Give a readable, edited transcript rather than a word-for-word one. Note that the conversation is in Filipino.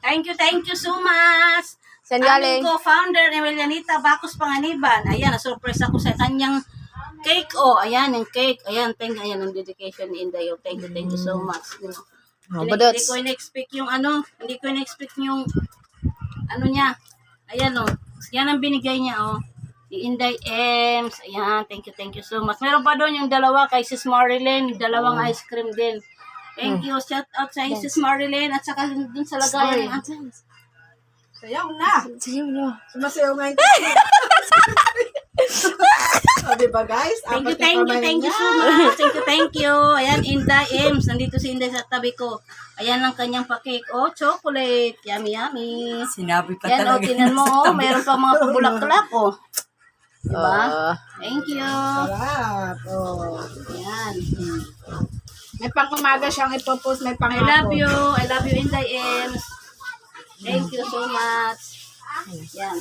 Thank you so much. Saan Aming galing? co-founder, Emilianita Bacos Panganiban. Ayan, na-surprise ako sa kanyang cake. Oh, ayan, yung cake. Ayan, ayan, ang dedication ni Inday. Oh, thank you so much. You know. Oh, Hindi badots. ko in-expect yung hindi ko in-expect yung niya. Ayan, oh. Yan ang binigay niya, oh. Ni Inday Ems. Ayan, thank you so much. Meron pa doon yung dalawa kay Sis Marilyn, dalawang ice cream din. Thank you. Shout out sa Sis Marilyn at saka dun sa lagayan. Sayaw na. Sayaw na. Sumasayaw nga yung O, diba guys? Thank you Apat na so niya. much. Thank you. Ayan, Inday Ems. Nandito si Inday sa tabi ko. Ayan ang kanyang pa-cake. Oh, chocolate. Yummy, yummy. Sinabi pa Yan, oh, talaga. tinan mo, oh. Meron pa mga bulaklak, oh. Diba? Ah. Thank you. Sarap. Oh. Ayan. May pang-umaga siyang ipopost, may I pang-hapon. love you. I love you, Inday Ems. Thank you so much. Yan.